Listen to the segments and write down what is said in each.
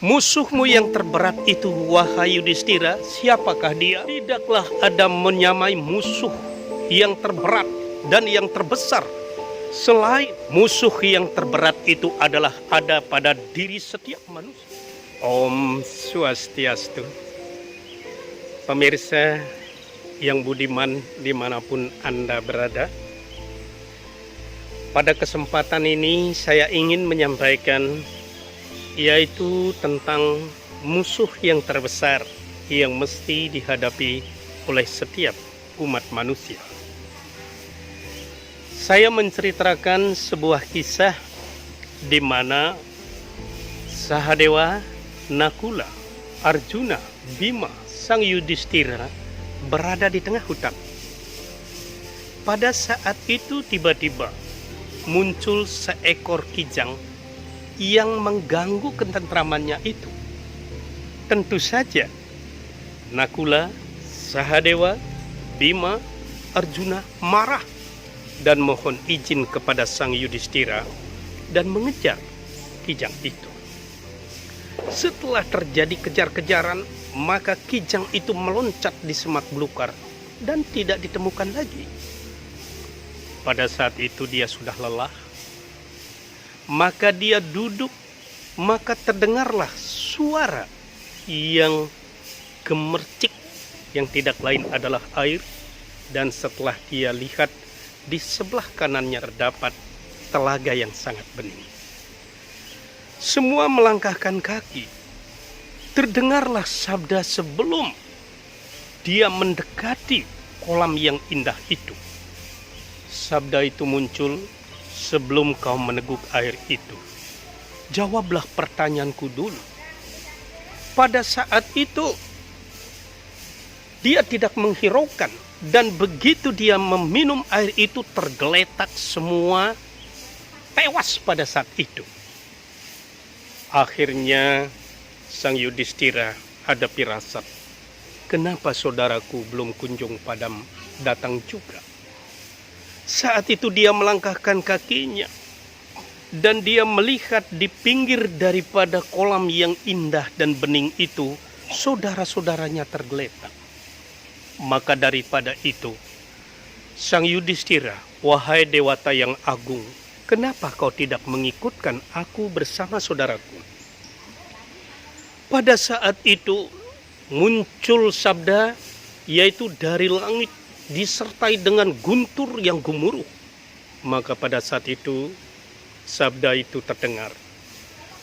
Musuhmu yang terberat itu, wahai Yudhistira, siapakah dia? Tidaklah ada menyamai musuh yang terberat dan yang terbesar selain musuh yang terberat itu adalah ada pada diri setiap manusia. Om Swastiastu. Pemirsa yang budiman dimanapun Anda berada, pada kesempatan ini saya ingin menyampaikan yaitu tentang musuh yang terbesar yang mesti dihadapi oleh setiap umat manusia. Saya menceritakan sebuah kisah di mana Sahadewa, Nakula, Arjuna, Bima, Sang Yudhistira berada di tengah hutan. Pada saat itu tiba-tiba muncul seekor kijang yang mengganggu ketentramannya itu. Tentu saja Nakula, Sahadewa, Bima, Arjuna marah dan mohon izin kepada Sang Yudhistira dan mengejar kijang itu. Setelah terjadi kejar-kejaran, maka kijang itu meloncat di semak belukar dan tidak ditemukan lagi. Pada saat itu dia sudah lelah, maka dia duduk, maka terdengarlah suara yang gemercik yang tidak lain adalah air. Dan setelah dia lihat, di sebelah kanannya terdapat telaga yang sangat bening. Semua melangkahkan kaki. Terdengarlah sabda sebelum dia mendekati kolam yang indah itu. Sabda itu muncul, sebelum kau meneguk air itu, jawablah pertanyaanku dulu. Pada saat itu, dia tidak menghiraukan. Dan begitu dia meminum air itu, tergeletak semua, tewas pada saat itu. Akhirnya Sang Yudhistira ada firasat, kenapa saudaraku belum kunjung datang juga. Saat itu dia melangkahkan kakinya dan dia melihat di pinggir daripada kolam yang indah dan bening itu, saudara-saudaranya tergeletak. Maka daripada itu, Sang Yudhistira, wahai Dewata yang agung, kenapa kau tidak mengikutkan aku bersama saudaraku? Pada saat itu muncul sabda, yaitu dari langit disertai dengan guntur yang gemuruh. Maka pada saat itu sabda itu terdengar,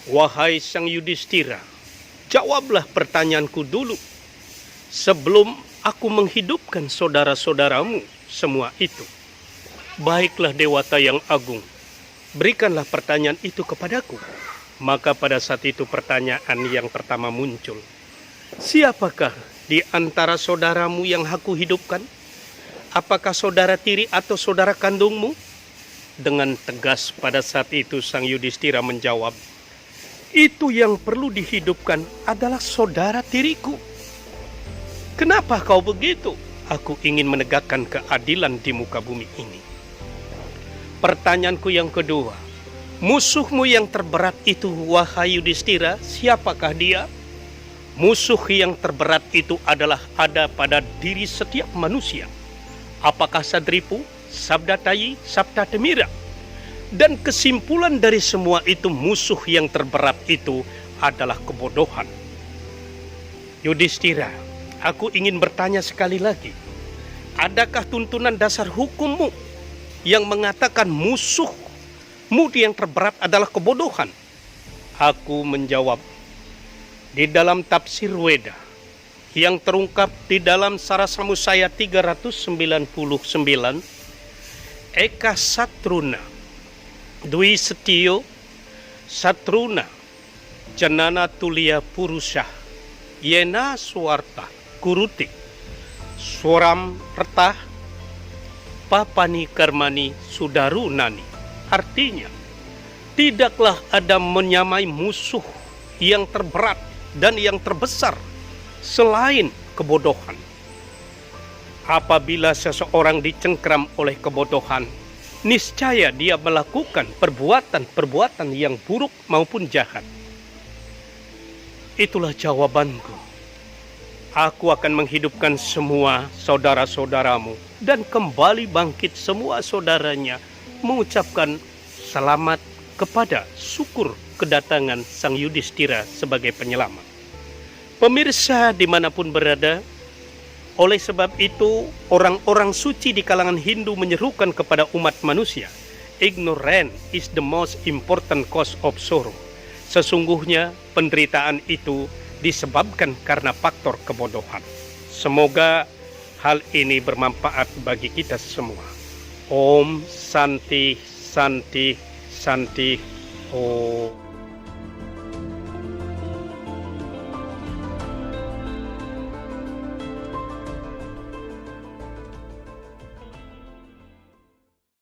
wahai Sang Yudhistira, jawablah pertanyaanku dulu sebelum aku menghidupkan saudara-saudaramu semua itu. Baiklah Dewata yang agung, berikanlah pertanyaan itu kepadaku. Maka pada saat itu pertanyaan yang pertama muncul, siapakah di antara saudaramu yang aku hidupkan? Apakah saudara tiri atau saudara kandungmu? Dengan tegas pada saat itu Sang Yudhistira menjawab, itu yang perlu dihidupkan adalah saudara tiriku. Kenapa kau begitu? Aku ingin menegakkan keadilan di muka bumi ini. Pertanyaanku yang kedua, musuhmu yang terberat itu, wahai Yudhistira, siapakah dia? Musuh yang terberat itu adalah ada pada diri setiap manusia. Apakah Sadripu, Sabdatayi, Saptatemira? Dan kesimpulan dari semua itu, musuh yang terberat itu adalah kebodohan. Yudhistira, aku ingin bertanya sekali lagi, adakah tuntunan dasar hukummu yang mengatakan musuhmu yang terberat adalah kebodohan? Aku menjawab, di dalam tafsir Weda yang terungkap di dalam Sarasamusaya 399, Eka Satruna, Dwi Setio, Satruna, Janana Tulia Purusha, Yena Suwarta, Kuruti, Suram Retah, Papani Karmani Sudaru Nani. Artinya, tidaklah ada menyamai musuh yang terberat dan yang terbesar selain kebodohan. Apabila seseorang dicengkram oleh kebodohan, niscaya dia melakukan perbuatan-perbuatan yang buruk maupun jahat. Itulah jawabanku. Aku akan menghidupkan semua saudara-saudaramu dan kembali bangkit semua saudaranya, mengucapkan selamat kepada syukur kedatangan Sang Yudhistira sebagai penyelamat. Pemirsa dimanapun berada, oleh sebab itu orang-orang suci di kalangan Hindu menyerukan kepada umat manusia, ignorance is the most important cause of sorrow. Sesungguhnya penderitaan itu disebabkan karena faktor kebodohan. Semoga hal ini bermanfaat bagi kita semua. Om Santi Santi Santi Om.